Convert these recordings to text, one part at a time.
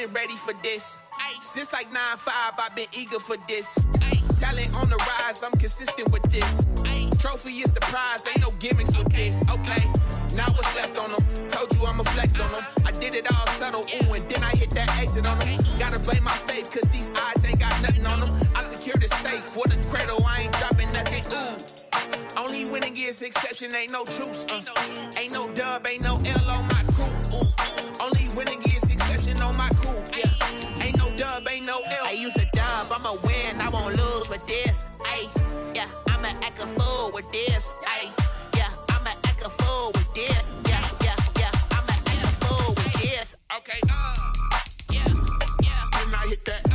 been ready for this. Since like 9-5, I've been eager for this. Talent on the rise, I'm consistent with this. Trophy is the prize, ain't no gimmicks with this. Okay, now what's left on them? Told you I'ma flex on them. I did it all subtle, ooh, and then I hit that exit on them. Gotta blame my faith, cause these odds ain't got nothing on them. I secured the safe for the cradle, I ain't dropping nothing, ooh. Only winning is exception, ain't no truce. Ain't no dub, ain't no L on my crew. Ooh. Only winning is exception on my crew, yeah. Ain't no dub, ain't no L. I use a dub, I'ma win, I won't lose with this. Ay, yeah, I'ma act a fool with this. Ay, yeah, I'ma act a fool with this. Yeah, yeah, yeah, I'ma act a fool with this. Okay, yeah, yeah. When I hit that,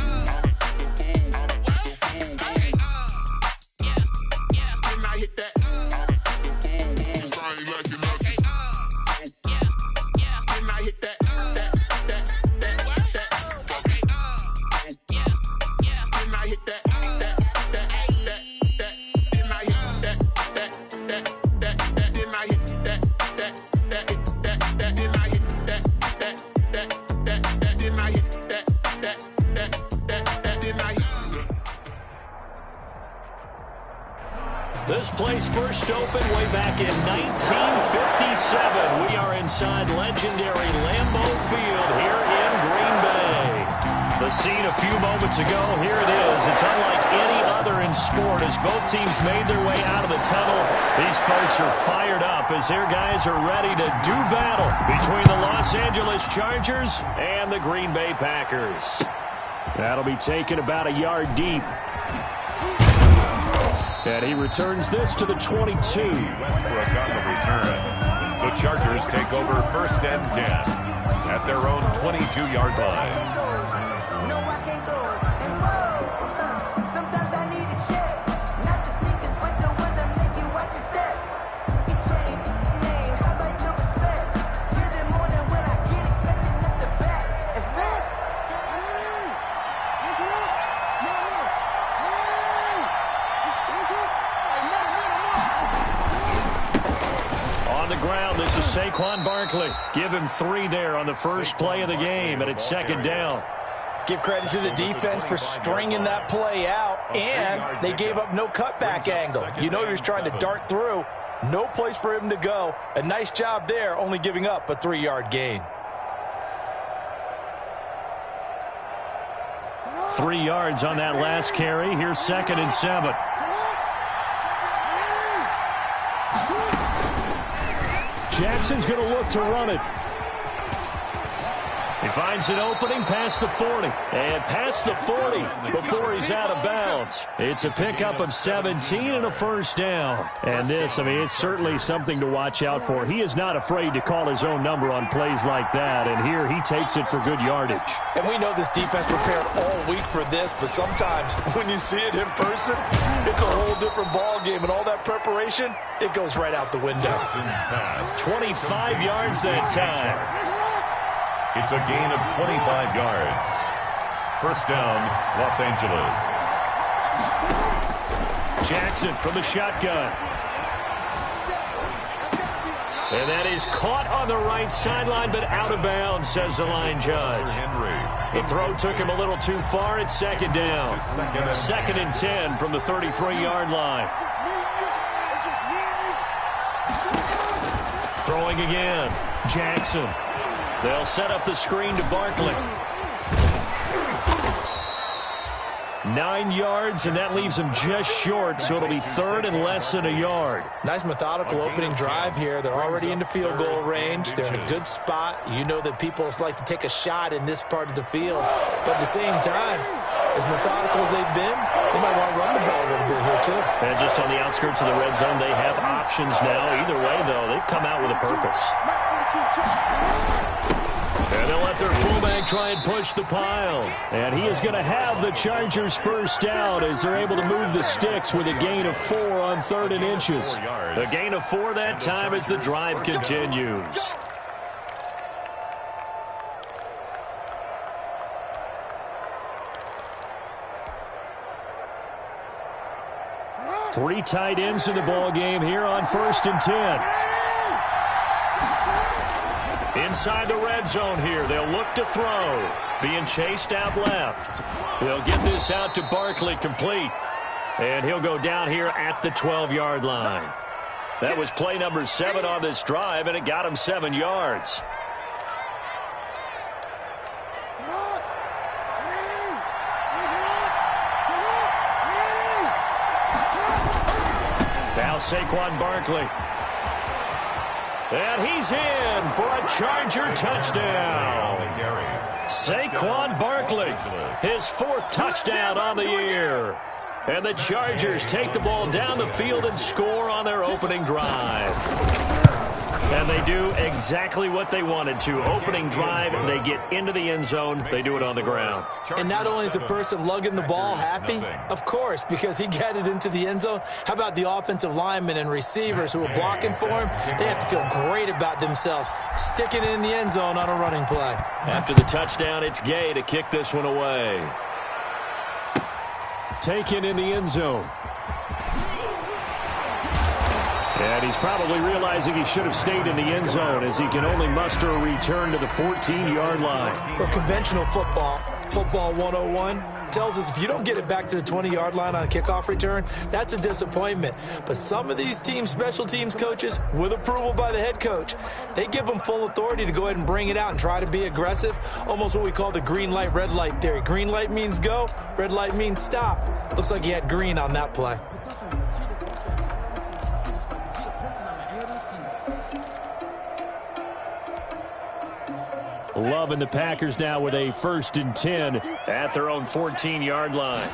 okay, yeah, yeah. When I hit that, sorry, like you know. Okay, yeah, yeah. When I hit that, okay, yeah, yeah. When I hit that. This place first opened way back in 1957. We are inside legendary Lambeau Field here in Green Bay. The scene a few moments ago, here it is. It's unlike any other in sport as both teams made their way out of the tunnel. These folks are fired up as their guys are ready to do battle between the Los Angeles Chargers and the Green Bay Packers. That'll be taken about a yard deep. And he returns this to the 22. Westbrook on the return. The Chargers take over 1st and 10 at their own 22-yard line. Sometimes I need a check. Not the sneakers, but the ones that make you watch your step. You change your name, how about your respect? Give it more than what I get, expecting at the back. It's back. On the ground, this is Saquon Barkley. Give him 3 there on the first play of the game, and it's 2nd down. Give credit to the defense for stringing that play out, and they gave up no cutback angle. You know he was trying to dart through. No place for him to go. A nice job there, only giving up a 3-yard gain. 3 yards on that last carry. Here's 2nd and 7. Jackson's going to look to run it. He finds an opening past the 40. And past the 40 before he's out of bounds. It's a pickup of 17 and a 1st down. And this, I mean, it's certainly something to watch out for. He is not afraid to call his own number on plays like that. And here he takes it for good yardage. And we know this defense prepared all week for this, but sometimes when you see it in person, it's a whole different ball game. And all that preparation, it goes right out the window. 25 yards that time. It's a gain of 25 yards. 1st down, Los Angeles. Jackson from the shotgun. And that is caught on the right sideline, but out of bounds, says the line judge. The throw took him a little too far. It's 2nd down. 2nd and 10 from the 33-yard line. Throwing again. Jackson. They'll set up the screen to Barkley. 9 yards, and that leaves him just short, so it'll be 3rd and less than a yard. Nice methodical opening drive here. They're already into field goal range. They're in a good spot. You know that people like to take a shot in this part of the field. But at the same time, as methodical as they've been, they might want to run the ball a little bit here, too. And just on the outskirts of the red zone, they have options now. Either way, though, they've come out with a purpose. And they'll let their fullback try and push the pile. And he is going to have the Chargers 1st down as they're able to move the sticks with a gain of 4 on 3rd and inches. A gain of 4 that time as the drive continues. Three tight ends in the ball game here on 1st and 10. Inside the red zone here. They'll look to throw. Being chased out left. They'll get this out to Barkley, complete. And he'll go down here at the 12-yard line. That was play number 7 on this drive, and it got him 7 yards. Now Saquon Barkley. And he's in for a Charger touchdown. Saquon Barkley, his 4th touchdown on the year. And the Chargers take the ball down the field and score on their opening drive. And they do exactly what they wanted to. Opening drive, they get into the end zone. They do it on the ground. And not only is the person lugging the ball happy, of course, because he got it into the end zone. How about the offensive linemen and receivers who are blocking for him? They have to feel great about themselves, sticking it in the end zone on a running play. After the touchdown, it's Gay to kick this one away. Taken in the end zone. And he's probably realizing he should have stayed in the end zone as he can only muster a return to the 14-yard line. Well, conventional football 101, tells us if you don't get it back to the 20-yard line on a kickoff return, that's a disappointment. But some of these teams, special teams coaches, with approval by the head coach, they give them full authority to go ahead and bring it out and try to be aggressive, almost what we call the green light, red light theory. Green light means go, red light means stop. Looks like he had green on that play. Love and the Packers now with a 1st and 10 at their own 14-yard line.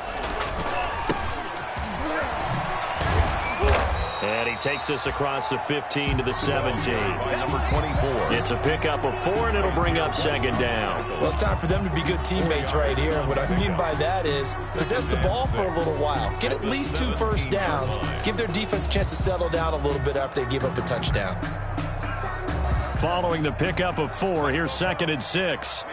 And he takes us across the 15 to the 17. Number 24. It's a pickup of 4, and it'll bring up 2nd down. Well, it's time for them to be good teammates right here. And what I mean by that is possess the ball for a little while. Get at least 2 first downs. Give their defense a chance to settle down a little bit after they give up a touchdown. Following the pickup of 4, here's 2nd and 6.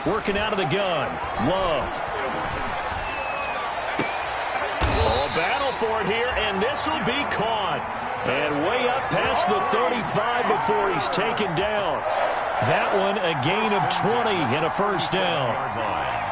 Working out of the gun. Love. Oh, a battle for it here, and this will be caught. And way up past the 35 before he's taken down. That one a gain of 20 and a 1st down.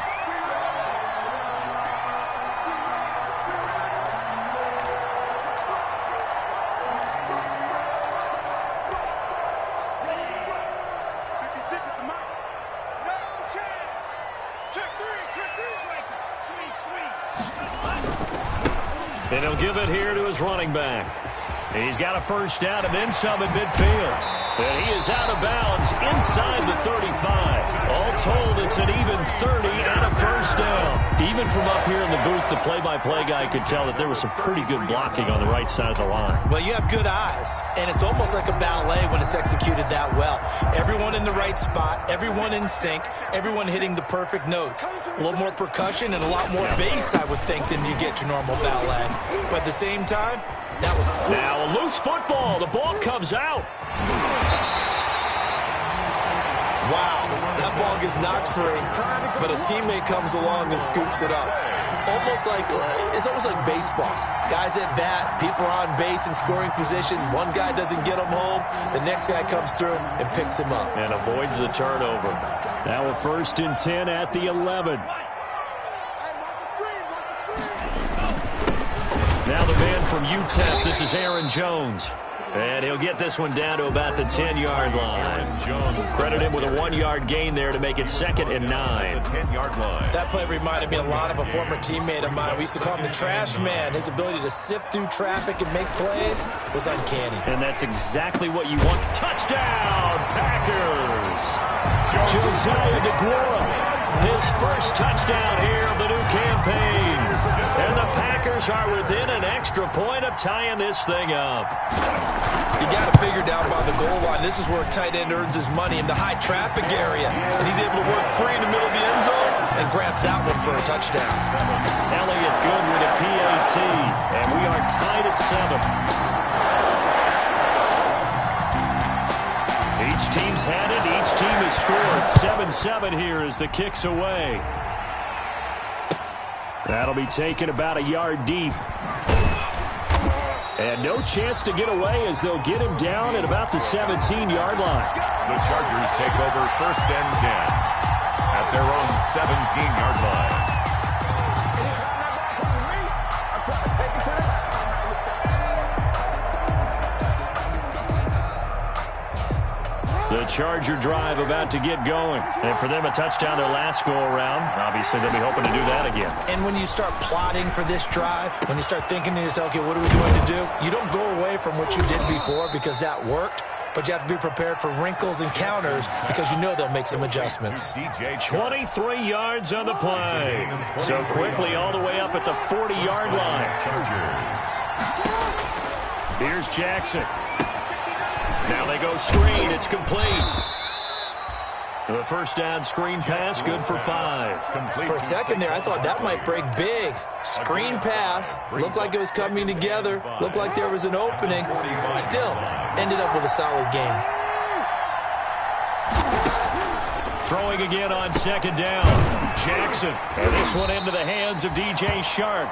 And he'll give it here to his running back. He's got a 1st down and then some at midfield. And he is out of bounds inside the 35. All told, it's an even 30 and a 1st down. Even from up here in the booth, the play-by-play guy could tell that there was some pretty good blocking on the right side of the line. Well, you have good eyes, and it's almost like a ballet when it's executed that well. Everyone in the right spot, everyone in sync, everyone hitting the perfect notes. A little more percussion and a lot more bass, I would think, than you get your normal ballet. But at the same time, that was... Now a loose football. The ball comes out. Wow, that ball gets knocked free, but a teammate comes along and scoops it up. It's almost like baseball. Guys at bat, people are on base in scoring position. One guy doesn't get him home. The next guy comes through and picks him up. And avoids the turnover. Now a 1st and 10 at the 11. Now the man from UTEP, this is Aaron Jones. And he'll get this one down to about the 10-yard line. Credit him with a 1-yard gain there to make it 2nd and 9. 10-yard line. That play reminded me a lot of a former teammate of mine. We used to call him the trash man. His ability to sift through traffic and make plays was uncanny. And that's exactly what you want. Touchdown, Packers! Josiah DeGuara, his 1st touchdown here of the new campaign. And the Packers are within an extra point of tying this thing up. You got to figure down by the goal line. This is where a tight end earns his money in the high traffic area. And he's able to work free in the middle of the end zone and grabs that one for a touchdown. Elliott good with a PAT. And we are tied at 7. Each team's had it. Each team has scored. 7-7 here as the kick's away. That'll be taken about a yard deep. And no chance to get away as they'll get him down at about the 17-yard line. The Chargers take over 1st and 10 at their own 17-yard line. The Charger drive about to get going. And for them, a touchdown their last go-around. Obviously, they'll be hoping to do that again. And when you start plotting for this drive, when you start thinking to yourself, okay, what are we going to do? You don't go away from what you did before because that worked, but you have to be prepared for wrinkles and counters because you know they'll make some adjustments. 23 yards on the play. So quickly all the way up at the 40-yard line. Here's Jackson. Now they go screen. It's complete. The first down screen pass, good for 5. For a second there, I thought that might break big. Screen pass. Looked like it was coming together. Looked like there was an opening. Still, ended up with a solid game. Throwing again on 2nd down. Jackson. And this one into the hands of DJ Shark.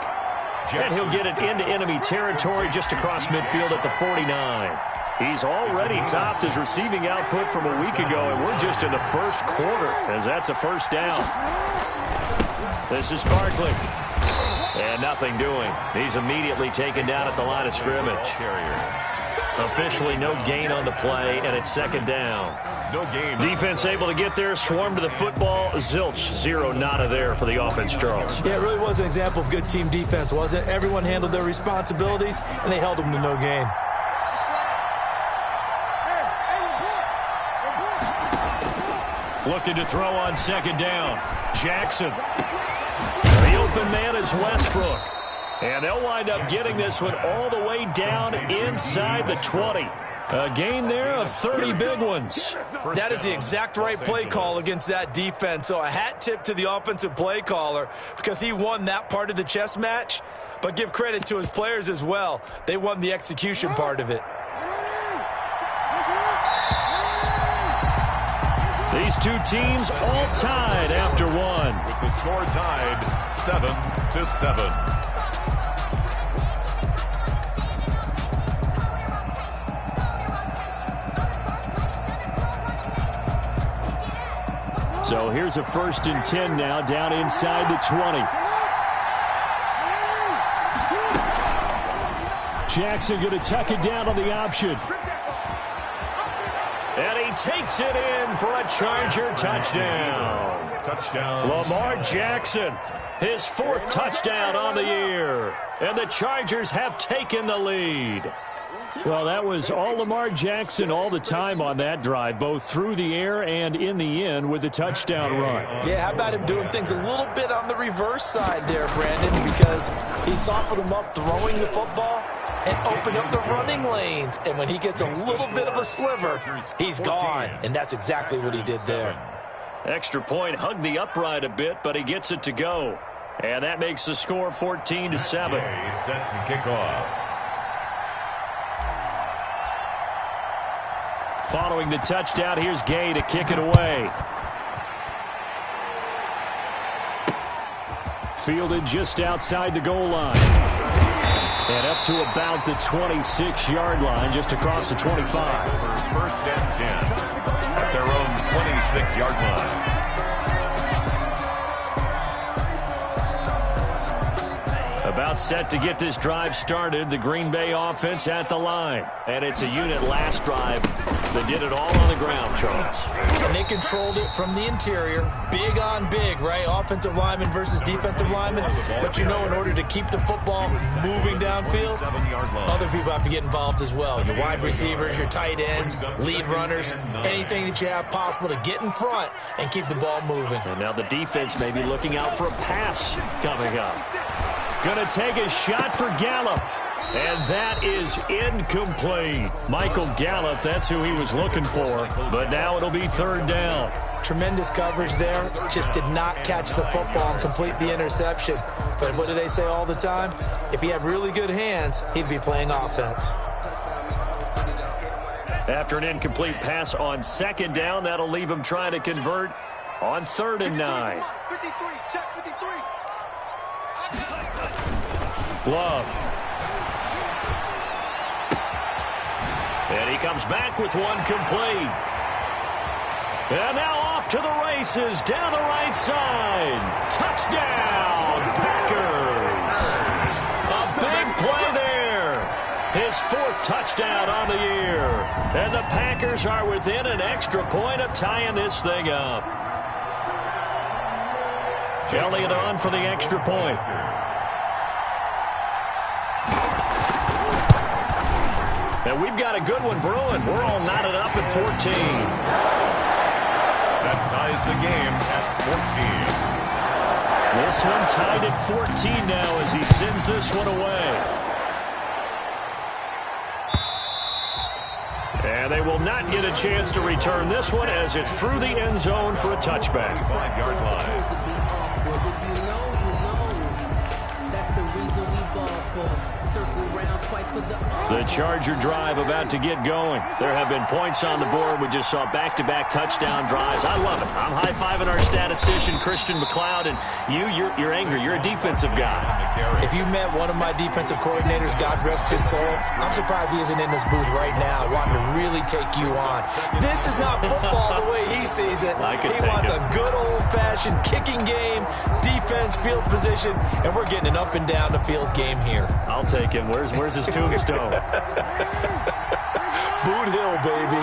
And he'll get it into enemy territory just across midfield at the 49. He's already topped his receiving output from a week ago, and we're just in the first quarter as that's a first down. This is Barkley. And nothing doing. He's immediately taken down at the line of scrimmage. Officially no gain on the play, and it's 2nd down. No gain. Defense able to get there, swarm to the football. Zilch, 0 nada there for the offense, Charles. Yeah, it really was an example of good team defense, wasn't it? Everyone handled their responsibilities, and they held them to no gain. Looking to throw on 2nd down. Jackson. The open man is Westbrook. And they'll wind up getting this one all the way down inside the 20. A gain there of 30 big ones. That is the exact right play call against that defense. So a hat tip to the offensive play caller because he won that part of the chess match. But give credit to his players as well. They won the execution part of it. These two teams all tied after one. With the score tied 7-7. So here's a 1st and 10 now down inside the 20. Jackson going to tuck it down on the option. And he takes it in for a Charger touchdown. Lamar Jackson, his 4th touchdown on the year. And the Chargers have taken the lead. Well, that was all Lamar Jackson all the time on that drive, both through the air and in the end with the touchdown run. Yeah, how about him doing things a little bit on the reverse side there, Brandon, because he softened him up throwing the football and opened up the running lanes. And when he gets a little bit of a sliver, he's gone. And that's exactly what he did there. Extra point, hugged the upright a bit, but he gets it to go. And that makes the score 14-7. Set to kick off. Following the touchdown, here's Gay to kick it away. Fielded just outside the goal line. And up to about the 26-yard line, just across the 25. 1st and 10 at their own 26-yard line. About set to get this drive started. The Green Bay offense at the line. And it's a unit last drive that did it all on the ground, Charles. And they controlled it from the interior. Big on big, right? Offensive lineman versus defensive lineman. But you know, in order to keep the football moving downfield, other people have to get involved as well. Your wide receivers, your tight ends, lead runners, anything that you have possible to get in front and keep the ball moving. And now the defense may be looking out for a pass coming up. Going to take a shot for Gallup. And that is incomplete. Michael Gallup, that's who he was looking for. But now it'll be 3rd down. Tremendous coverage there. Just did not catch the football and complete the interception. But what do they say all the time? If he had really good hands, he'd be playing offense. After an incomplete pass on 2nd down, that'll leave him trying to convert on 3rd and 9. 53, check 53. Love. comes back with one complete. And now off to the races down the right side. Touchdown, Packers. A big play there. His 4th touchdown on the year. And the Packers are within an extra point of tying this thing up. Elliott on for the extra point. And we've got a good one brewing. We're all knotted up at 14. That ties the game at 14. This one tied at 14 now as he sends this one away. And they will not get a chance to return this one as it's through the end zone for a touchback. 5-yard line. That's the reason we ball for. Circle round twice for the The Charger drive about to get going. There have been points on the board. We just saw back-to-back touchdown drives. I love it. I'm high-fiving our statistician, Christian McLeod, and you're angry. You're a defensive guy. If you met one of my defensive coordinators, God rest his soul, I'm surprised he isn't in this booth right now wanting to really take you on. This is not football the way he sees it. He wants a good old-fashioned kicking game, defense, field position, and we're getting an up-and-down-the-field game here. I'll take him. Where's his tombstone? Boot Hill, baby.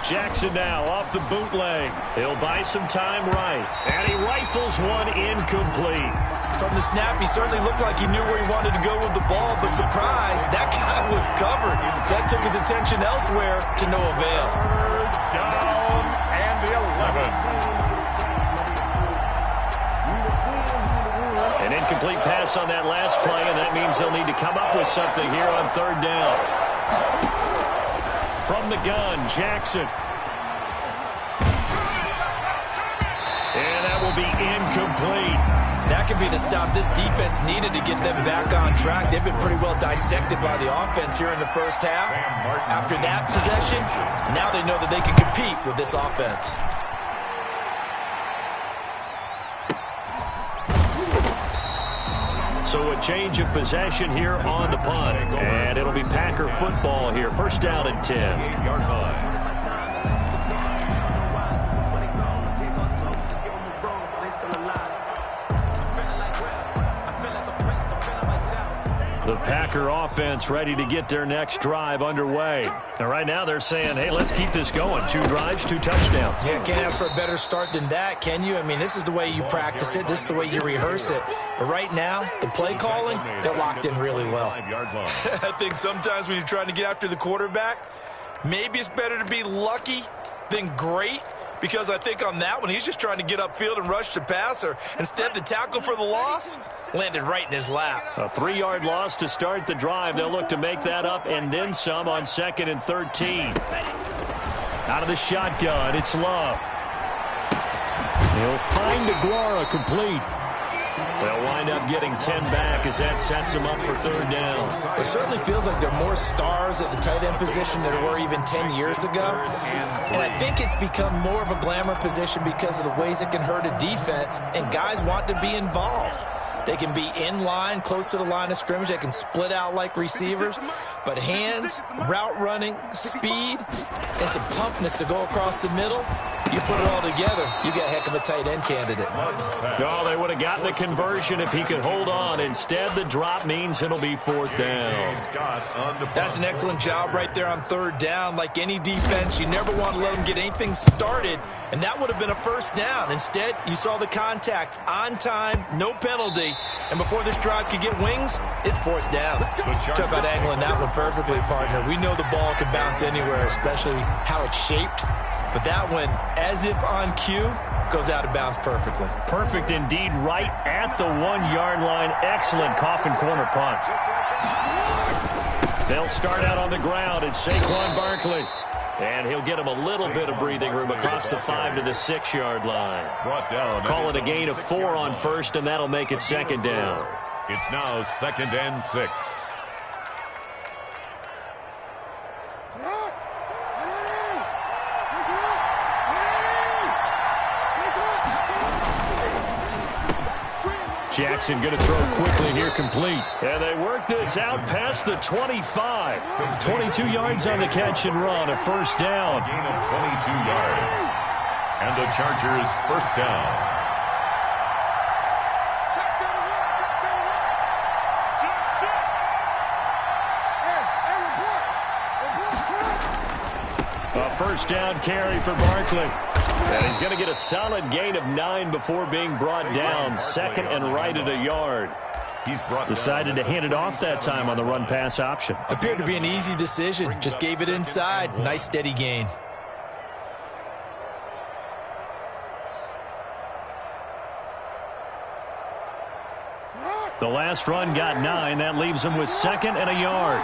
Jackson now off the bootleg. He'll buy some time right. And he rifles one incomplete. From the snap, he certainly looked like he knew where he wanted to go with the ball, but surprise, that guy was covered. So that took his attention elsewhere to no avail. Down and 11. An incomplete pass on that last play, and that means they'll need to come up with something here on 3rd down. From the gun, Jackson. And that will be incomplete. That could be the stop this defense needed to get them back on track. They've been pretty well dissected by the offense here in the first half. After that possession, now they know that they can compete with this offense. So a change of possession here on the punt. And it'll be Packer football here. 1st down and 10. 8-yard line. The Packer offense ready to get their next drive underway. And right now they're saying, hey, let's keep this going. 2 drives, 2 touchdowns. Yeah, can't ask for a better start than that, can you? I mean, this is the way you practice it. This is the way you rehearse it. But right now, the play calling, they're locked in really well. 5-yard line. I think sometimes when you're trying to get after the quarterback, maybe it's better to be lucky than great. Because I think on that one, he's just trying to get upfield and rush the passer. Instead, the tackle for the loss landed right in his lap. A 3-yard loss to start the drive. They'll look to make that up and then some on 2nd and 13. Out of the shotgun, it's Love. He'll find Aguara complete. They'll wind up getting 10 back as that sets them up for 3rd down. It certainly feels like there are more stars at the tight end position than there were even 10 years ago. And I think it's become more of a glamour position because of the ways it can hurt a defense, and guys want to be involved. They can be in line, close to the line of scrimmage. They can split out like receivers. But hands, route running, speed, and some toughness to go across the middle, you put it all together, you got a heck of a tight end candidate. Oh, they would have gotten the conversion if he could hold on. Instead, the drop means it'll be 4th down. That's an excellent job right there on 3rd down. Like any defense, you never want to let them get anything started, and that would have been a 1st down. Instead, you saw the contact on time, no penalty, and before this drive could get wings, it's 4th down. Talk about angling that one perfectly, partner. We know the ball can bounce anywhere, especially how it's shaped. But that one, as if on cue, goes out of bounds perfectly. Perfect indeed, right at the 1-yard line. Excellent coffin corner punt. They'll start out on the ground. It's Saquon Barkley. And he'll get him a little bit of breathing room across the 5 to the 6-yard line. Call it a gain of 4 on 1st, and that'll make it 2nd down. It's now 2nd and 6. Jackson going to throw quickly here, complete. And they work this out past the 25. 22 yards on the catch and run, a first down. Gain of 22 yards. And the Chargers first down. A first down carry for Barkley. And he's going to get a solid gain of 9 before being brought down. Second and right at a yard. He's decided to hand it off that time on the run-pass option. Appeared to be an easy decision. Just gave it inside. Nice steady gain. The last run got 9. That leaves him with second and a yard.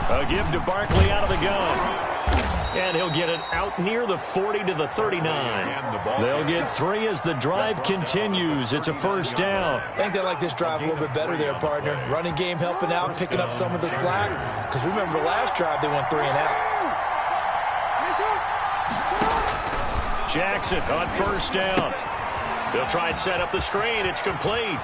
A give to Barkley out of the gun. And he'll get it out near the 40 to the 39. They'll get 3 as the drive continues. It's a first down. I think they like this drive a little bit better there, partner. Running game helping out, picking up some of the slack. Because remember, the last drive they went 3 and out. Jackson on first down. They'll try and set up the screen. It's complete.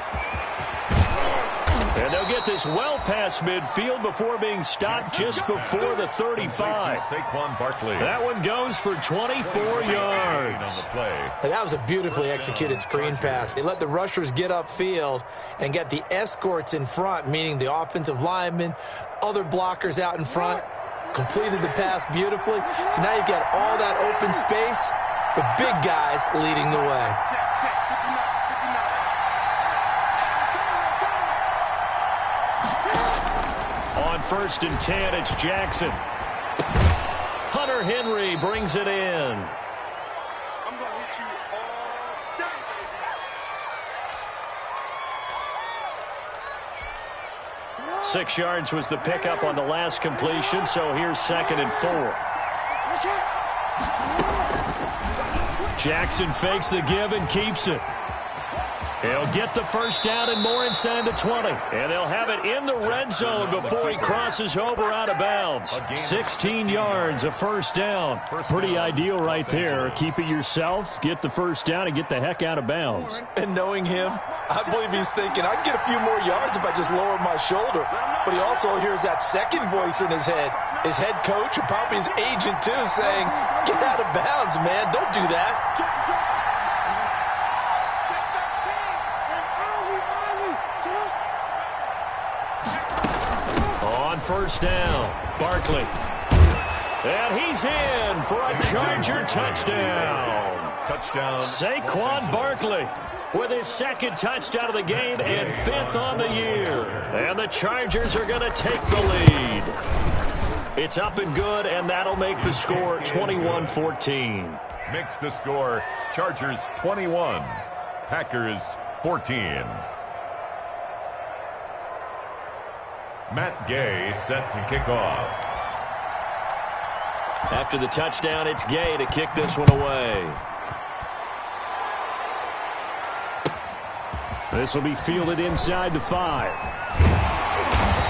And they'll get this well past midfield before being stopped just before the 35. Saquon Barkley. That one goes for 24 yards. And that was a beautifully executed screen pass. They let the rushers get upfield and get the escorts in front, meaning the offensive linemen, other blockers out in front, completed the pass beautifully. So now you've got all that open space with big guys leading the way. On first and 10, it's Jackson. Hunter Henry brings it in. I'm going to hit you all day, baby. 6 yards was the pickup on the last completion, so here's second and 4. Jackson fakes the give and keeps it. He'll get the first down and more inside the 20. And they'll have it in the red zone before he crosses over out of bounds. 16 yards, a first down. Pretty ideal right there. Keep it yourself, get the first down, and get the heck out of bounds. And knowing him, I believe he's thinking, I'd get a few more yards if I just lowered my shoulder. But he also hears that second voice in his head. His head coach and probably his agent, too, saying, get out of bounds, man. Don't do that. On first down, Barkley. And he's in for a Charger touchdown. Touchdown. Saquon Barkley with his second touchdown of the game and 5th on the year. And the Chargers are going to take the lead. It's up and good, and that'll make the score 21-14. Makes the score Chargers 21, Packers 14. Matt Gay set to kick off. After the touchdown, it's Gay to kick this one away. This will be fielded inside the 5.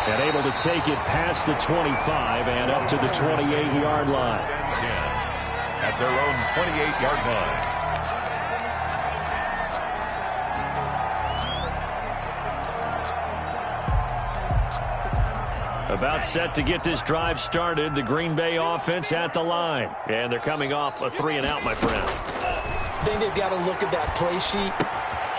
And able to take it past the 25 and up to the 28-yard line. At their own 28-yard line. About set to get this drive started, the Green Bay offense at the line. And they're coming off a 3-and-out, my friend. I think they've got to look at that play sheet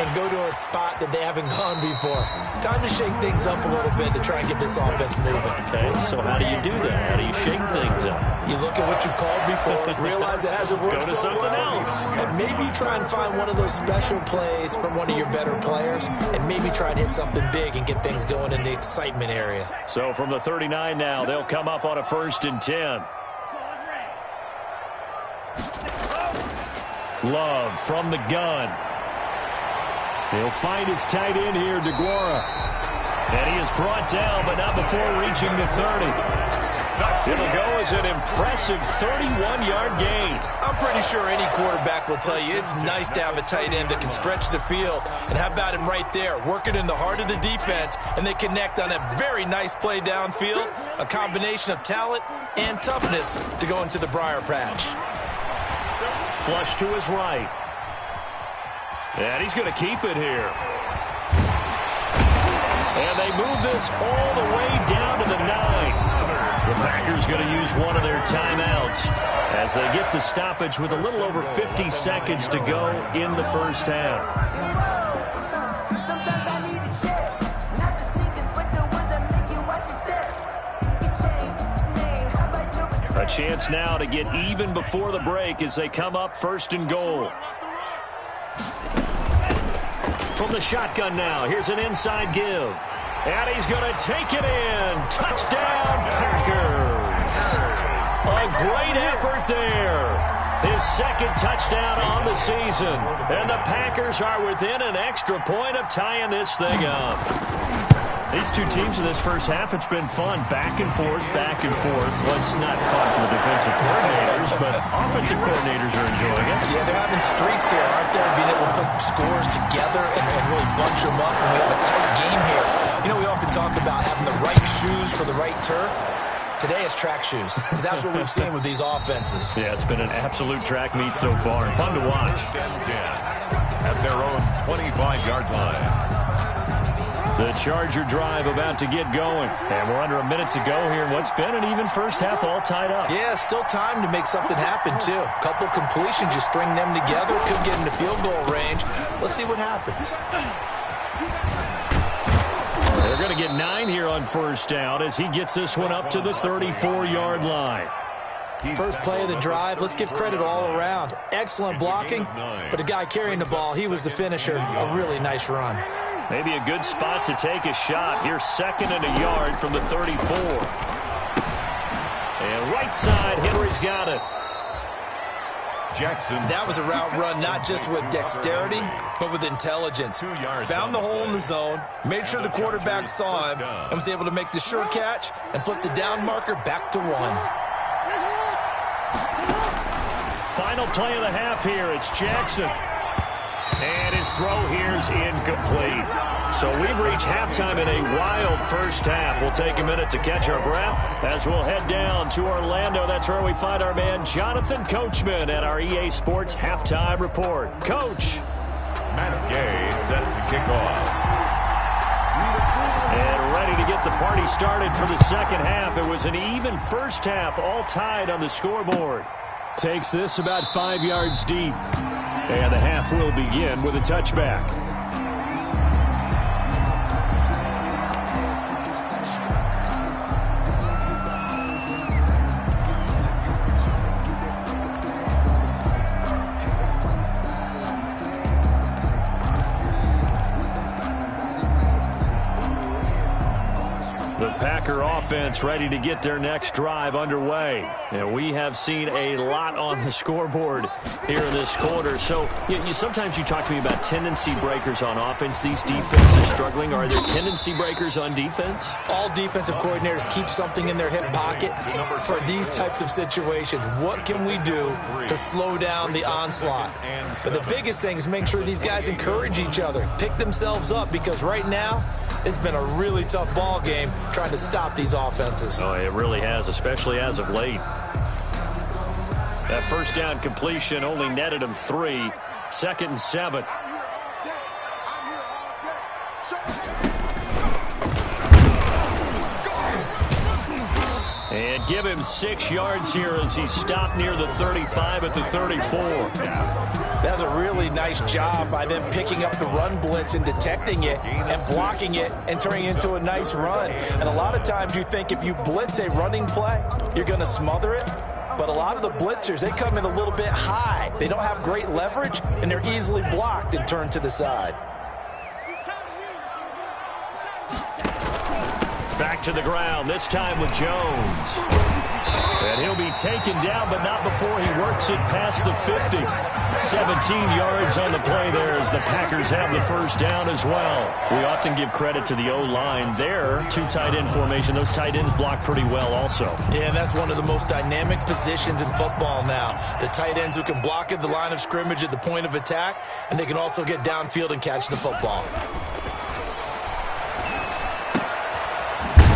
and go to a spot that they haven't gone before. Time to shake things up a little bit to try and get this offense moving. Okay, so how do you do that? How do you shake things up? You look at what you called before, realize it hasn't worked Go to so something well, else. and maybe try and find one of those special plays from one of your better players, and maybe try and hit something big and get things going in the excitement area. So from the 39 now, they'll come up on a 1st and 10. Love from the gun. He'll find his tight end here, DeGuara. And he is brought down, but not before reaching the 30. It'll go as an impressive 31-yard gain. I'm pretty sure any quarterback will tell you it's nice to have a tight end that can stretch the field. And how about him right there, working in the heart of the defense, and they connect on a very nice play downfield. A combination of talent and toughness to go into the briar patch. Flush to his right. And he's going to keep it here. And they move this all the way down to the 9. The Packers going to use one of their timeouts as they get the stoppage with a little over 50 seconds to go in the first half. Sometimes I need a check, not the sneakers, but the ones that make you watch your step. Your chain, name, how about your respect? A chance now to get even before the break as they come up 1st and goal. From the shotgun now, here's an inside give. And he's going to take it in. Touchdown, Packers. A great effort there. His second touchdown on the season. And the Packers are within an extra point of tying this thing up. These two teams in this first half, it's been fun. Back and forth, back and forth. Well, it's not fun for the defensive coordinators, but offensive coordinators are enjoying it. Yeah, they're having streaks here, aren't they? Being able to put scores together and really bunch them up when we have a tight game here. You know, we often talk about having the right shoes for the right turf. Today it's track shoes, because that's what we've seen with these offenses. Yeah, it's been an absolute track meet so far. Fun to watch. At their own 25-yard line. The Charger drive about to get going. And we're under a minute to go here in what's been an even first half all tied up. Yeah, still time to make something happen, too. A couple completions, you string them together, could get into field goal range. Let's see what happens. They're going to get 9 here on first down as he gets this one up to the 34-yard line. First play of the drive, let's give credit all around. Excellent blocking, but the guy carrying the ball, he was the finisher. A really nice run. Maybe a good spot to take a shot. Here's 2nd and a yard from the 34. And right side, Henry's got it. Jackson. That was a route run not just with dexterity, but with intelligence. Found the hole in the zone, made sure the quarterback saw him, and was able to make the sure catch and flip the down marker back to 1. Final play of the half here. It's Jackson. And his throw here's incomplete. So we've reached halftime in a wild first half. We'll take a minute to catch our breath as we'll head down to Orlando. That's where we find our man Jonathan Coachman at our EA Sports Halftime Report. Coach. Matt Gay set to kick off. And ready to get the party started for the second half. It was an even first half, all tied on the scoreboard. Takes this about 5 yards deep. And the half will begin with a touchback. The Packer offense ready to get their next drive underway. And we have seen a lot on the scoreboard here in this quarter. So sometimes you talk to me about tendency breakers on offense. These defenses struggling. Are there tendency breakers on defense? All defensive coordinators keep something in their hip pocket for these types of situations. What can we do to slow down the onslaught? But the biggest thing is making sure these guys encourage each other, pick themselves up, because right now it's been a really tough ball game trying to stop these offenses. Oh, it really has, especially as of late. That first down completion only netted him 3. 2nd and 7. And give him 6 yards here as he stopped near the 35 at the 34. That was a really nice job by them picking up the run blitz and detecting it and blocking it and turning it into a nice run. And a lot of times you think if you blitz a running play, you're going to smother it. But a lot of the blitzers, they come in a little bit high. They don't have great leverage, and they're easily blocked and turned to the side. Back to the ground, this time with Jones. And he'll be taken down, but not before he works it past the 50. 17 yards on the play there as the Packers have the first down as well. We often give credit to the O-line there. 2 tight end formation. Those tight ends block pretty well also. Yeah, and that's one of the most dynamic positions in football now. The tight ends who can block at the line of scrimmage at the point of attack, and they can also get downfield and catch the football.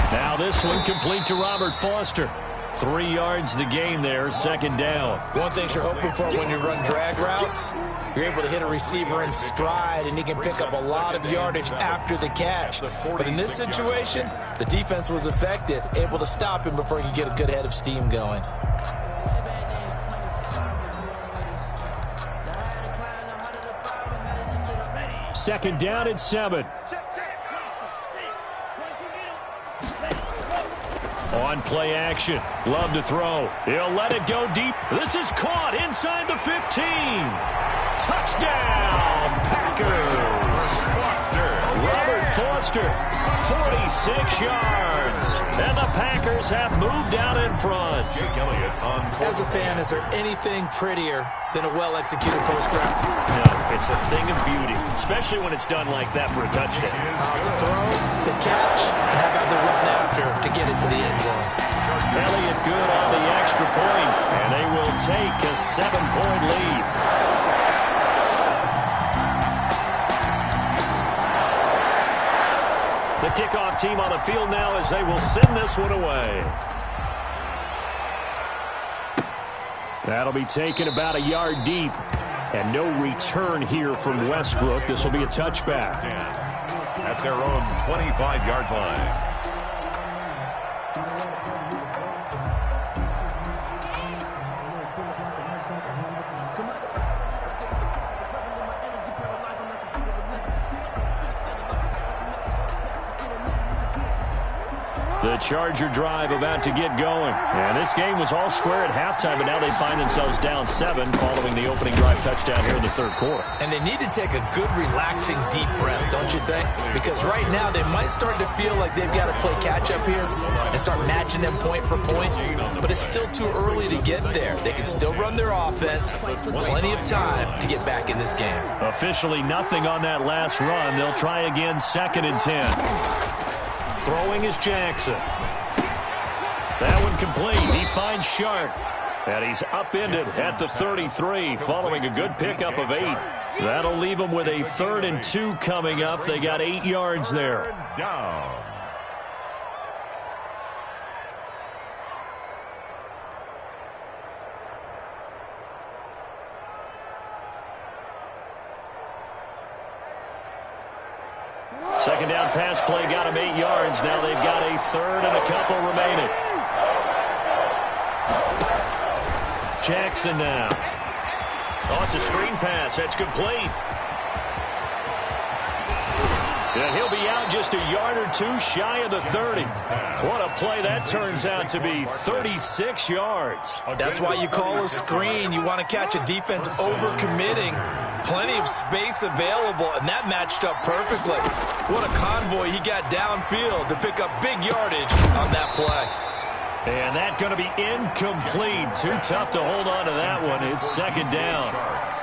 Now Now this one complete to Robert Foster. 3 yards the gain there, second down. One thing you're hoping for when you run drag routes, you're able to hit a receiver in stride, and he can pick up a lot of yardage after the catch. But in this situation, the defense was effective, able to stop him before he could get a good head of steam going. Second down and 7. On play action. Love to throw. He'll let it go deep. This is caught inside the 15. Touchdown, Packers. Robert Foster, 46 yards. And the Packers have moved out in front. Jake Elliott on. As a fan, is there anything prettier than a well-executed post grab? No, it's a thing of beauty, especially when it's done like that for a touchdown. The throw, the catch, and how about the run after to get it to the end zone? Elliott good on the extra point, and they will take a 7-point lead. The kickoff team on the field now as they will send this one away. That'll be taken about a yard deep. And no return here from Westbrook. This will be a touchback. At their own 25-yard line. The Charger drive about to get going. And this game was all square at halftime, but now they find themselves down 7 following the opening drive touchdown here in the third quarter. And they need to take a good, relaxing, deep breath, don't you think? Because right now they might start to feel like they've got to play catch-up here and start matching them point for point. But it's still too early to get there. They can still run their offense. Plenty of time to get back in this game. Officially nothing on that last run. They'll try again, 2nd and 10. Throwing is Jackson. That one complete. He finds Shark. And he's upended at the 33 following a good pickup of 8. That'll leave them with a 3rd and 2 coming up. They got 8 yards there. Down. Second down pass play got them 8 yards. Now they've got a 3rd and a couple remaining. Jackson now. Oh, it's a screen pass. That's complete. And he'll be out just a yard or 2 shy of the 30. What a play that turns out to be. 36 yards. That's why you call a screen. You want to catch a defense over-committing. Plenty of space available, and that matched up perfectly. What a convoy he got downfield to pick up big yardage on that play. And that going to be incomplete. Too tough to hold on to that one. It's 2nd down.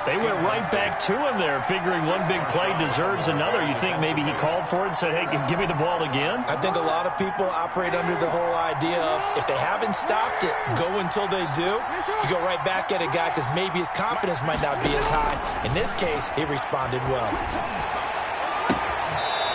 They went right back to him there, figuring one big play deserves another. You think maybe he called for it and said, hey, give me the ball again? I think a lot of people operate under the whole idea of if they haven't stopped it, go until they do. You go right back at a guy because maybe his confidence might not be as high. In this case, he responded well.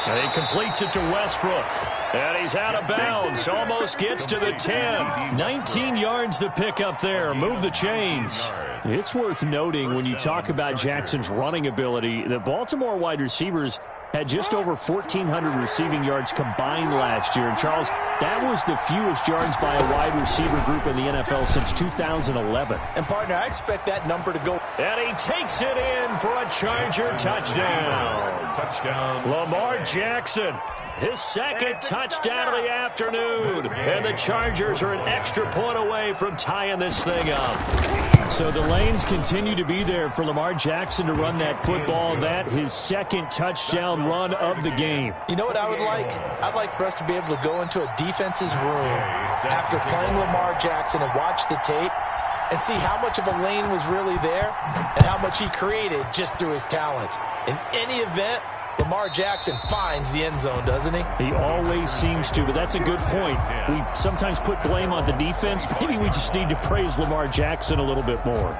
He completes it to Westbrook. And he's out of bounds. Almost gets to the 10. 19 yards to pick up there. Move the chains. It's worth noting when you talk about Jackson's running ability, the Baltimore wide receivers had just over 1,400 receiving yards combined last year. And, Charles, that was the fewest yards by a wide receiver group in the NFL since 2011. And, partner, I expect that number to go. And he takes it in for a Charger touchdown. Touchdown. Lamar Jackson, his 2nd touchdown of the afternoon. And the Chargers are an extra point away from tying this thing up. So the lanes continue to be there for Lamar Jackson to run that football. That his 2nd touchdown run of the game. You know what I would like? I'd like for us to be able to go into a defense's room after playing Lamar Jackson and watch the tape and see how much of a lane was really there and how much he created just through his talents. In any event, Lamar Jackson finds the end zone, doesn't he? He always seems to, but that's a good point. We sometimes put blame on the defense. Maybe we just need to praise Lamar Jackson a little bit more.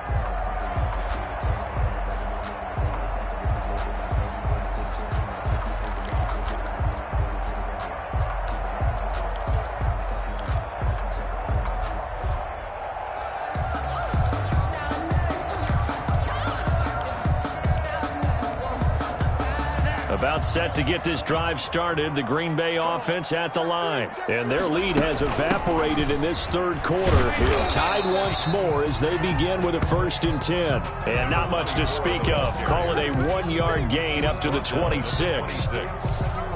About set to get this drive started, the Green Bay offense at the line. And their lead has evaporated in this third quarter. It's tied once more as they begin with a 1st and 10. And not much to speak of. Call it a 1-yard gain up to the 26.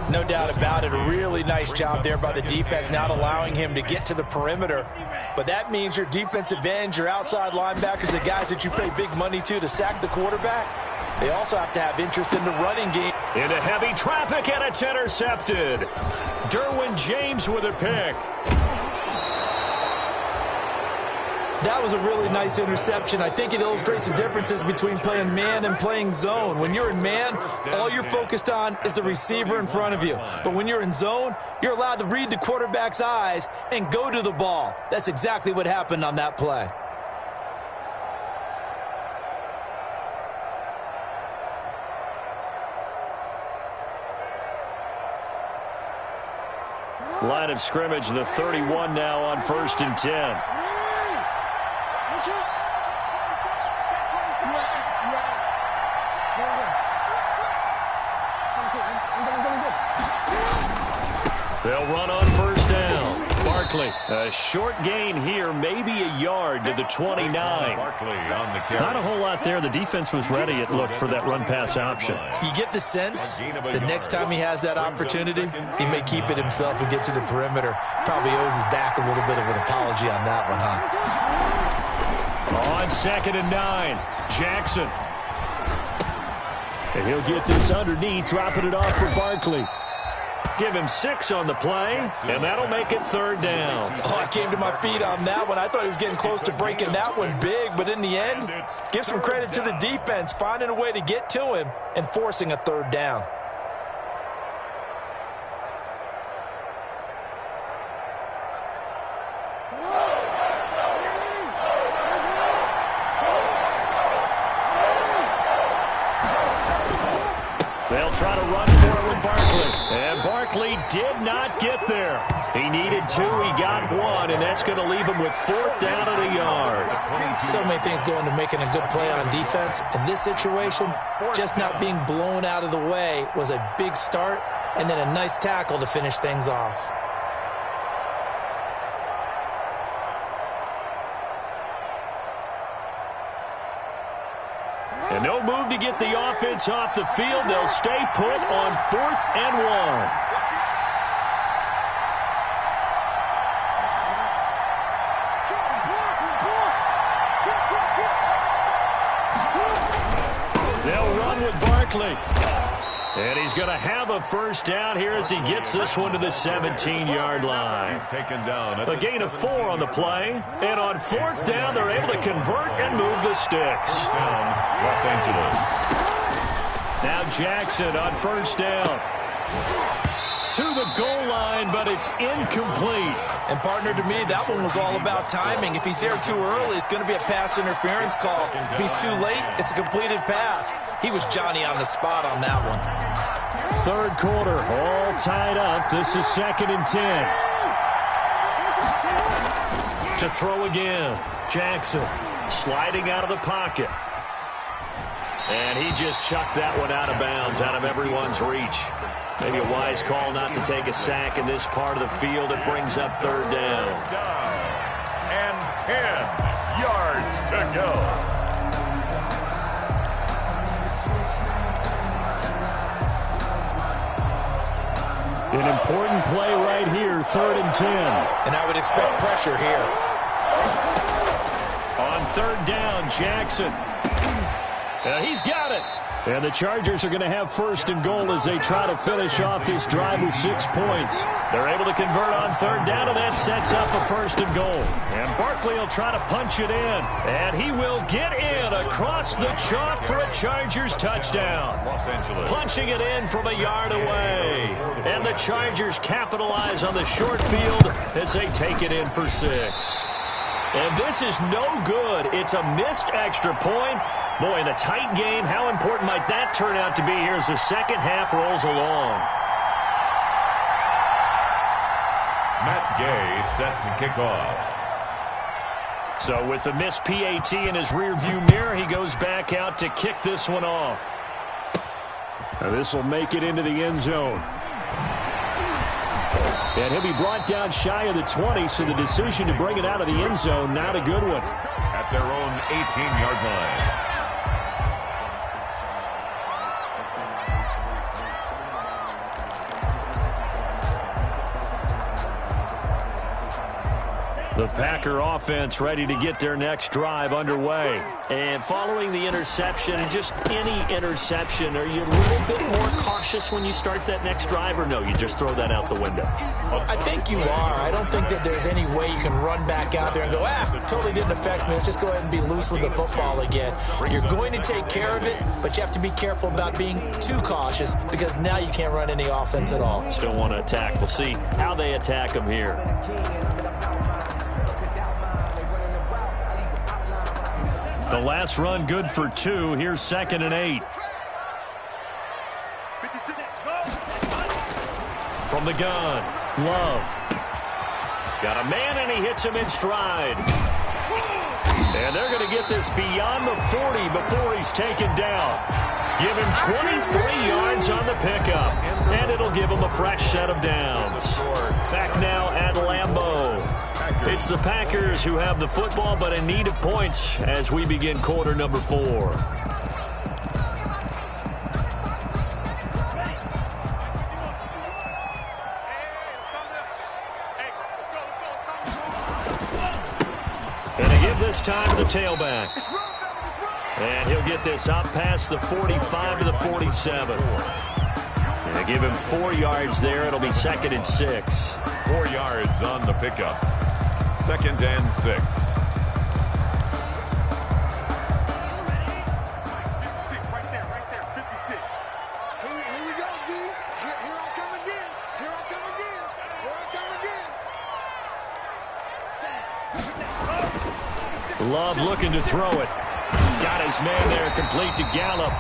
No doubt about it. A really nice job there by the defense, not allowing him to get to the perimeter. But that means your defensive ends, your outside linebackers, the guys that you pay big money to sack the quarterback, they also have to have interest in the running game. Into heavy traffic, and it's intercepted. Derwin James with a pick. That was a really nice interception. I think it illustrates the differences between playing man and playing zone. When you're in man, all you're focused on is the receiver in front of you. But when you're in zone, you're allowed to read the quarterback's eyes and go to the ball. That's exactly what happened on that play. Line of scrimmage, the 31 now on 1st and 10. They'll run on 1st down. Barkley, a short gain here, maybe a yard to the 29. Barkley on the carry. Not a whole lot there. The defense was ready, it looked, for that run-pass option. You get the sense the next time he has that opportunity, he may keep it himself and get to the perimeter. Probably owes his back a little bit of an apology on that one, huh? On 2nd and 9, Jackson. And he'll get this underneath, dropping it off for Barkley. Give him 6 on the play, and that'll make it 3rd down. Oh, I came to my feet on that one. I thought he was getting close to breaking that one big, but in the end, give some credit to the defense, finding a way to get to him and forcing a 3rd down. They'll try to run for it with Barkley. And Barkley did not get there. He needed 2, he got 1, and that's going to leave him with 4th down at a yard. So many things go into making a good play on defense. In this situation, just not being blown out of the way was a big start, and then a nice tackle to finish things off. And no move to get the offense off the field. They'll stay put on 4th and 1. They'll run with Barkley. And he's going to have a 1st down here as he gets this one to the 17-yard line. He's taken down at A gain of 4 on the play. And on 4th down, they're able to convert and move the sticks. Los Angeles. Now Jackson on 1st down. To the goal line, but it's incomplete. And partner, to me, that one was all about timing. If he's there too early, it's going to be a pass interference call. If he's too late, it's a completed pass. He was Johnny on the spot on that one. 3rd quarter, all tied up. This is 2nd and 10. To throw again. Jackson sliding out of the pocket. And he just chucked that one out of bounds, out of everyone's reach. Maybe a wise call not to take a sack in this part of the field. It brings up 3rd down. And 10 yards to go. An important play right here, 3rd and 10. And I would expect pressure here. On 3rd down, Jackson. He's got it. And the Chargers are going to have 1st and goal as they try to finish off this drive with 6 points. They're able to convert on 3rd down, and that sets up a 1st and goal. And Barkley will try to punch it in. And he will get in across the chalk for a Chargers touchdown. Los Angeles. Punching it in from a yard away. And the Chargers capitalize on the short field as they take it in for 6. And this is no good. It's a missed extra point. Boy, in a tight game, how important might that turn out to be here as the second half rolls along? Matt Gay set to kick off. So with the missed PAT in his rearview mirror, he goes back out to kick this one off. This will make it into the end zone. And he'll be brought down shy of the 20, so the decision to bring it out of the end zone, not a good one. At their own 18-yard line. The Packer offense ready to get their next drive underway. And following the interception, just any interception, are you a little bit more cautious when you start that next drive, or no, you just throw that out the window? I think you are. I don't think that there's any way you can run back out there and go, it totally didn't affect me. Let's just go ahead and be loose with the football again. You're going to take care of it, but you have to be careful about being too cautious because now you can't run any offense at all. Still want to attack. We'll see how they attack them here. The last run good for 2. Here's 2nd and 8. From the gun, Love. Got a man, and he hits him in stride. And they're going to get this beyond the 40 before he's taken down. Give him 23 yards on the pickup, and it'll give him a fresh set of downs. Back now at Lambeau. It's the Packers who have the football, but in need of points as we begin quarter number 4. And they give this time to the tailback. And he'll get this up past the 45 to the 47. And they give him 4 yards there. It'll be 2nd and 6. 4 yards on the pickup. 2nd and 6. 56 right there, 56. Here we go, D. Here I come again. Here I come again. Love looking to throw it. Got his man there, complete to Gallup.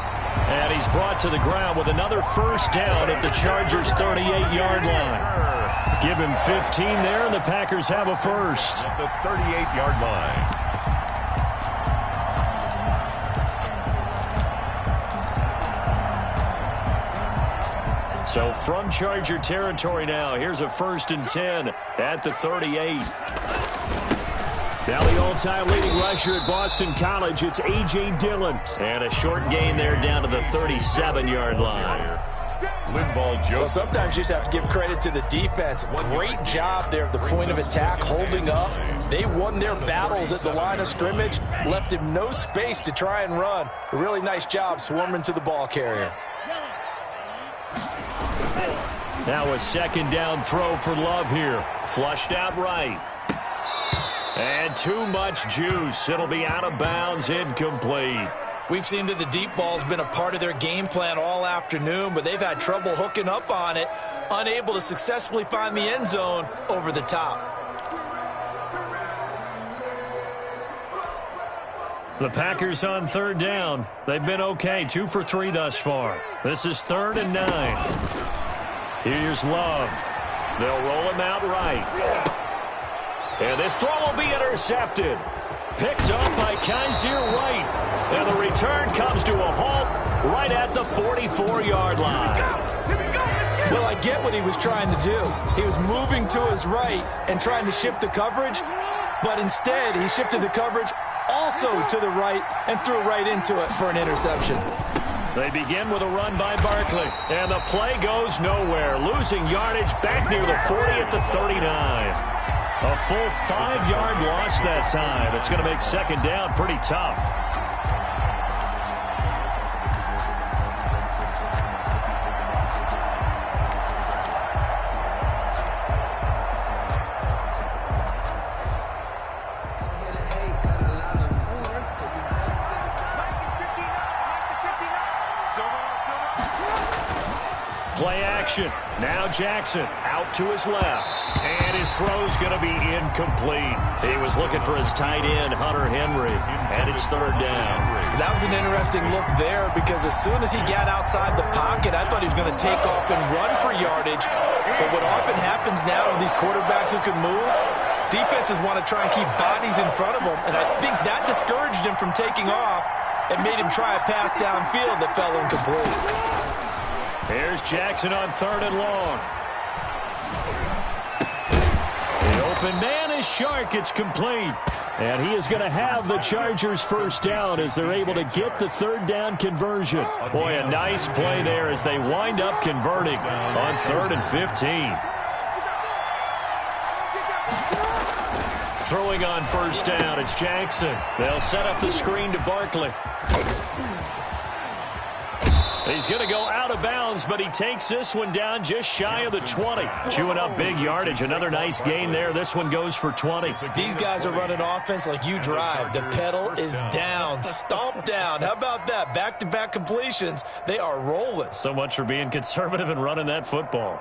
And he's brought to the ground with another first down at the Chargers' 38-yard line. Give him 15 there, and the Packers have a first. At the 38-yard line. So from Charger territory now, here's a 1st and 10 at the 38. Now the all-time leading rusher at Boston College, it's A.J. Dillon. And a short gain there down to the 37-yard line. Well, sometimes you just have to give credit to the defense. Great job there at the point of attack, holding up. They won their battles at the line of scrimmage, left him no space to try and run. A really nice job swarming to the ball carrier. Now a 2nd down throw for Love here. Flushed out right. And too much juice. It'll be out of bounds, incomplete. We've seen that the deep ball's been a part of their game plan all afternoon, but they've had trouble hooking up on it, unable to successfully find the end zone over the top. The Packers on 3rd down. They've been okay, 2 for 3 thus far. This is 3rd and 9. Here's Love. They'll roll him out right. And this throw will be intercepted. Picked up by Kaiser White. And the return comes to a halt right at the 44-yard line. Well, I get what he was trying to do. He was moving to his right and trying to shift the coverage, but instead he shifted the coverage also to the right and threw right into it for an interception. They begin with a run by Barkley, and the play goes nowhere, losing yardage back near the 40 at the 39. A full 5-yard loss that time. It's going to make 2nd down pretty tough. Play action. Now Jackson out to his left. And his throw's going to be incomplete. He was looking for his tight end, Hunter Henry. And it's 3rd down. That was an interesting look there because as soon as he got outside the pocket, I thought he was going to take off and run for yardage. But what often happens now with these quarterbacks who can move, defenses want to try and keep bodies in front of them. And I think that discouraged him from taking off and made him try a pass downfield that fell incomplete. Here's Jackson on 3rd and long. The open man is Shark. It's complete. And he is going to have the Chargers first down as they're able to get the 3rd down conversion. Boy, a nice play there as they wind up converting on 3rd and 15. Throwing on 1st down, it's Jackson. They'll set up the screen to Barkley. He's going to go out of bounds, but he takes this one down just shy of the 20. Chewing up big yardage. Another nice gain there. This one goes for 20. These guys are running offense like you drive. The pedal is down, stomped down. How about that? Back-to-back completions. They are rolling. So much for being conservative and running that football.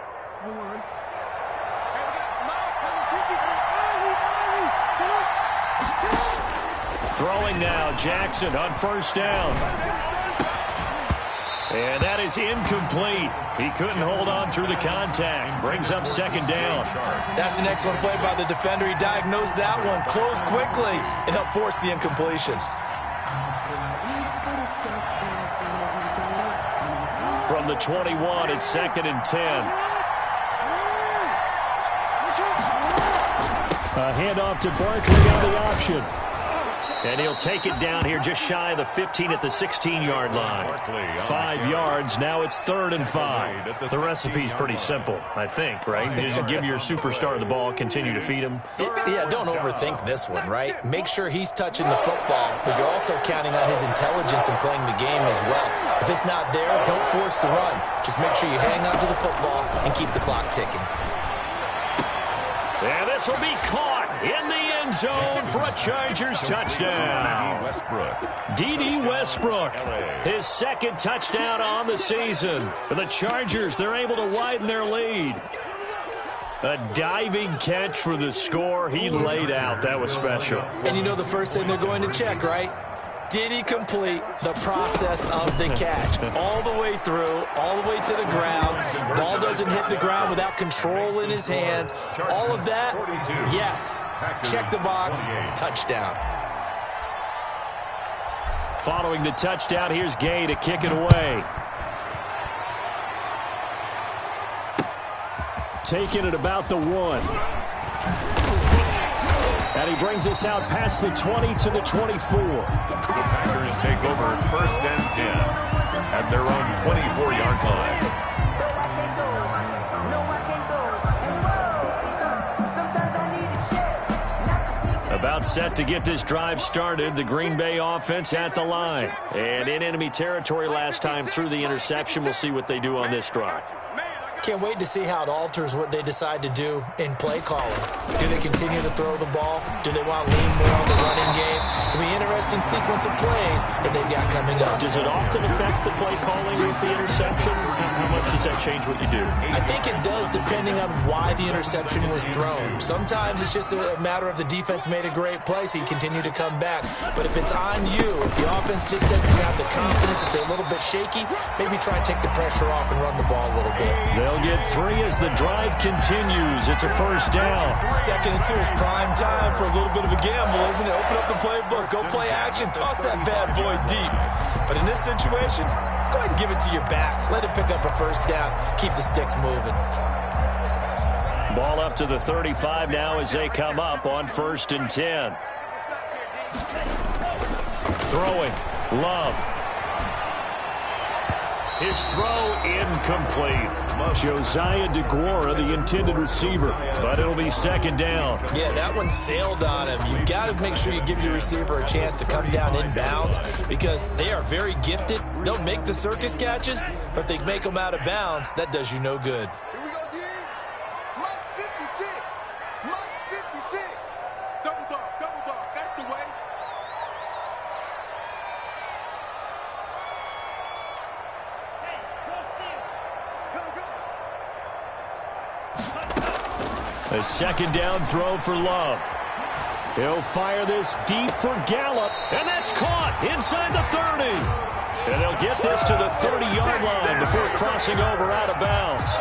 Throwing now, Jackson on 1st down. And that is incomplete. He couldn't hold on through the contact. Brings up 2nd down. That's an excellent play by the defender. He diagnosed that one, closed quickly, and helped force the incompletion. From the 21, it's 2nd and 10. A handoff to Barkley on the option. And he'll take it down here just shy of the 15 at the 16-yard line. 5 yards. Now it's 3rd and 5. The recipe's pretty simple, I think, right? Just give your superstar the ball, continue to feed him. Yeah, don't overthink this one, right? Make sure he's touching the football, but you're also counting on his intelligence in playing the game as well. If it's not there, don't force the run. Just make sure you hang on to the football and keep the clock ticking. And this will be caught in the end zone for a Chargers touchdown. D.D. Westbrook, his 2nd touchdown on the season. For the Chargers, they're able to widen their lead. A diving catch for the score. He laid out. That was special. And you know the first thing they're going to check, right? Did he complete the process of the catch? All the way through, all the way to the ground. Ball doesn't hit the ground without control in his hands. All of that, yes. Check the box, touchdown. Following the touchdown, here's Gay to kick it away. Taking it about the 1. And he brings us out past the 20 to the 24. The Packers take over 1st and 10 at their own 24-yard line. About set to get this drive started. The Green Bay offense at the line. And in enemy territory last time through the interception. We'll see what they do on this drive. Can't wait to see how it alters what they decide to do in play calling. Do they continue to throw the ball? Do they want to lean more on the running game? It'll be an interesting sequence of plays that they've got coming up. Does it often affect the play calling with the interception? How much does that change what you do? I think it does depending on why the interception was thrown. Sometimes it's just a matter of the defense made a great play, so you continue to come back. But if it's on you, if the offense just doesn't have the confidence, if they're a little bit shaky, maybe try and take the pressure off and run the ball a little bit. They'll get 3 as the drive continues. It's a 1st down. 2nd and 2 is prime time for a little bit of a gamble, isn't it? Open up the playbook, go play action, toss that bad boy deep. But in this situation, go ahead and give it to your back. Let him pick up a 1st down. Keep the sticks moving. Ball up to the 35 now as they come up on 1st and 10. Throwing. Love. His throw incomplete. Josiah DeGuara, the intended receiver, but it'll be 2nd down. Yeah, that one sailed on him. You've got to make sure you give your receiver a chance to come down inbounds because they are very gifted. They'll make the circus catches, but if they make them out of bounds, that does you no good. Here we go, D. Must 56. Must 56. Double dog. That's the way. A 2nd down throw for Love. He'll fire this deep for Gallup, and that's caught inside the 30. And they'll get this to the 30-yard line before crossing over out of bounds.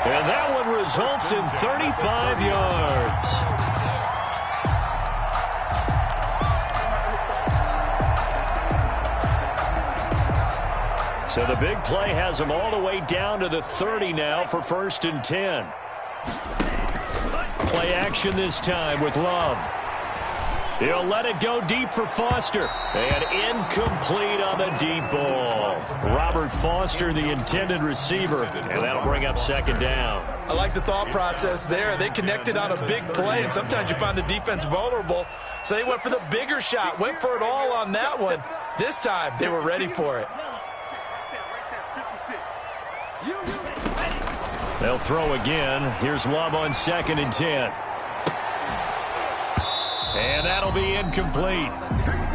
And that one results in 35 yards. So the big play has them all the way down to the 30 now for 1st and 10. Play action this time with Love. He'll let it go deep for Foster. And incomplete on the deep ball. Robert Foster, the intended receiver. And that'll bring up 2nd down. I like the thought process there. They connected on a big play, and sometimes you find the defense vulnerable. So they went for the bigger shot, went for it all on that one. This time, they were ready for it. They'll throw again. Here's Love on 2nd and 10. And that'll be incomplete.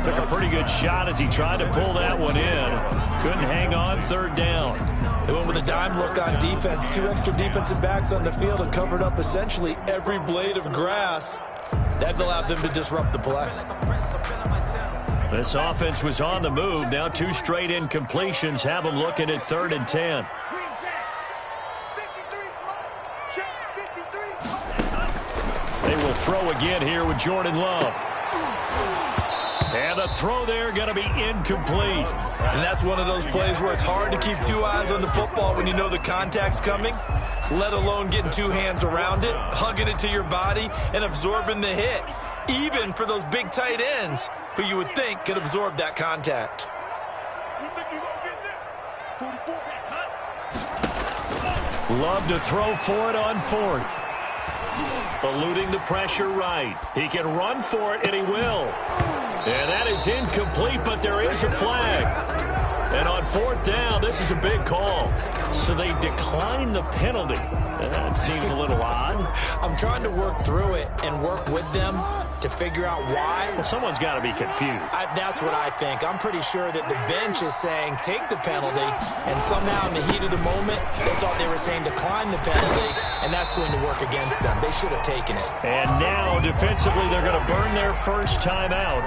Took a pretty good shot as he tried to pull that one in. Couldn't hang on, 3rd down. They went with a dime look on defense. 2 extra defensive backs on the field and covered up essentially every blade of grass. That allowed them to disrupt the play. This offense was on the move. Now 2 straight incompletions have them looking at 3rd and 10. They will throw again here with Jordan Love. And the throw there going to be incomplete. And that's one of those plays where it's hard to keep 2 eyes on the football when you know the contact's coming, let alone getting 2 hands around it, hugging it to your body, and absorbing the hit. Even for those big tight ends who you would think could absorb that contact. Love to throw for it on 4th. Eluding the pressure right. He can run for it, and he will. And that is incomplete, but there is a flag. And on 4th down, this is a big call. So they decline the penalty. That seems a little odd. I'm trying to work through it and work with them to figure out why. Well, someone's got to be confused. That's what I think. I'm pretty sure that the bench is saying take the penalty, and somehow in the heat of the moment, they thought they were saying decline the penalty, and that's going to work against them. They should have taken it. And now, defensively, they're going to burn their first timeout.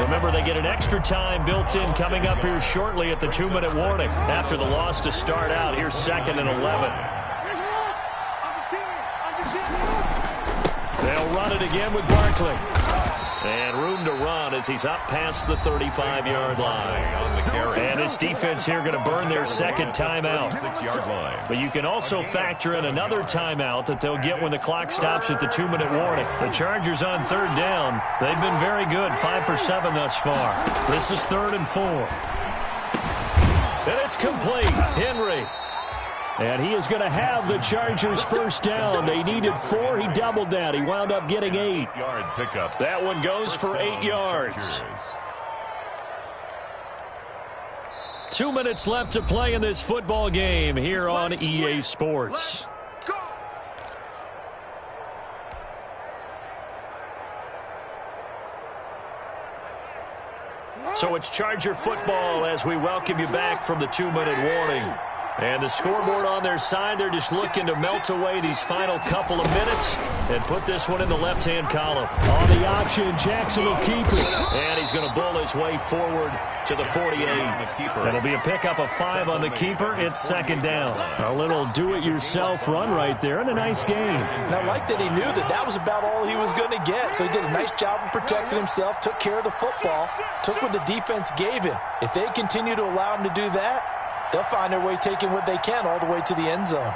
Remember, they get an extra time built in coming up here shortly at the 2-minute warning. After the loss to start out, here's 2nd and 11. They'll run it again with Barkley. And room to run as he's up past the 35-yard line. And this defense here going to burn their 2nd timeout. But you can also factor in another timeout that they'll get when the clock stops at the 2-minute warning. The Chargers on 3rd down. They've been very good, 5 for 7 thus far. This is 3rd and 4. And it's complete. Henry. And he is going to have the Chargers first down. They needed 4. He doubled that. He wound up getting 8. Pickup. That one goes for 8 yards. 2 minutes left to play in this football game here on EA Sports. So it's Charger football as we welcome you back from the 2-minute warning. And the scoreboard on their side, they're just looking to melt away these final couple of minutes and put this one in the left-hand column. On the option, Jackson will keep it. And he's going to bull his way forward to the 48. That'll be a pickup of 5 on the keeper. It's 2nd down. A little do-it-yourself run right there and a nice game. And I like that he knew that that was about all he was going to get. So he did a nice job of protecting himself, took care of the football, took what the defense gave him. If they continue to allow him to do that, they'll find their way taking what they can all the way to the end zone.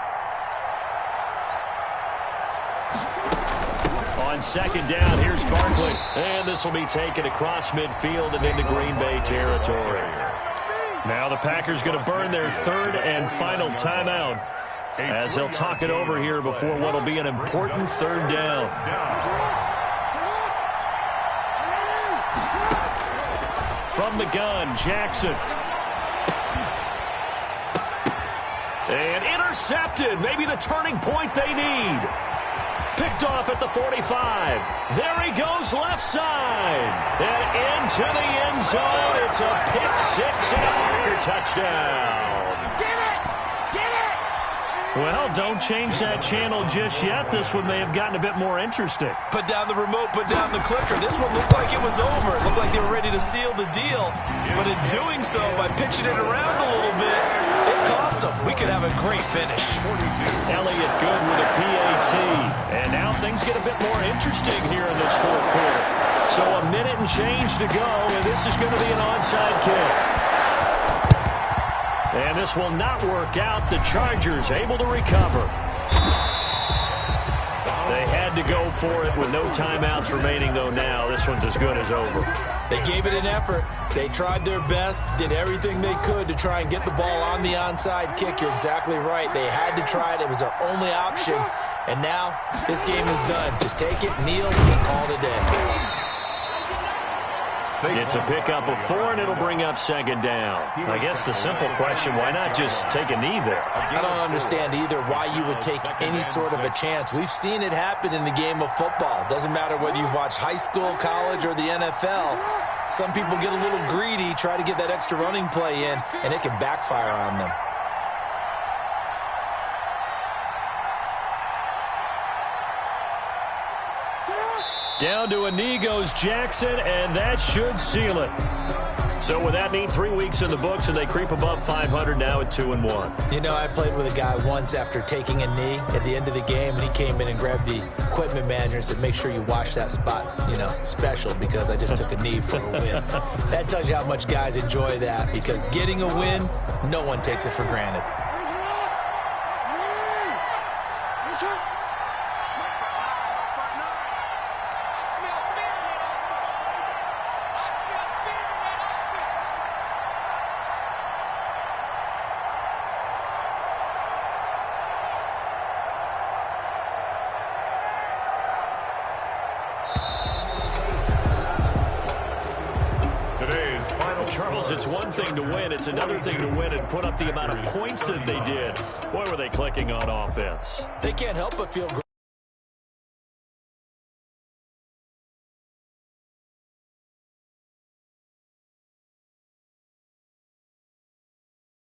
On 2nd down, here's Barkley. And this will be taken across midfield and into Green Bay territory. Now the Packers going to burn their 3rd and final timeout as they'll talk it over here before what will be an important 3rd down. From the gun, Jackson. And intercepted. Maybe the turning point they need. Picked off at the 45. There he goes left side. And into the end zone. It's a pick 6 and a Packer touchdown. Get it! Get it! Well, don't change that channel just yet. This one may have gotten a bit more interesting. Put down the remote, put down the clicker. This one looked like it was over. It looked like they were ready to seal the deal. But in doing so, by pitching it around a little bit, it cost them. We could have a great finish. Elliott good with a PAT. And now things get a bit more interesting here in this 4th quarter. So a minute and change to go, and this is going to be an onside kick. And this will not work out. The Chargers able to recover. They had to go for it with no timeouts remaining, though. Now this one's as good as over. They gave it an effort. They tried their best, did everything they could to try and get the ball on the onside kick. You're exactly right. They had to try it. It was their only option. And now this game is done. Just take it, kneel, and call it a day. It's a pickup of 4, and it'll bring up second down. I guess the simple question, why not just take a knee there? I don't understand either why you would take any sort of a chance. We've seen it happen in the game of football. Doesn't matter whether you've watched high school, college, or the NFL. Some people get a little greedy, try to get that extra running play in, and it can backfire on them. Down to a knee goes Jackson, and that should seal it. So would that mean 3 weeks in the books, and they creep above 500 now at 2-1? You know, I played with a guy once after taking a knee at the end of the game, and he came in and grabbed the equipment manager and said, make sure you watch that spot, you know, special, because I just took a knee for a win. That tells you how much guys enjoy that, because getting a win, no one takes it for granted. Charles, it's one thing to win. It's another thing to win and put up the amount of points that they did. Boy, were they clicking on offense. They can't help but feel great.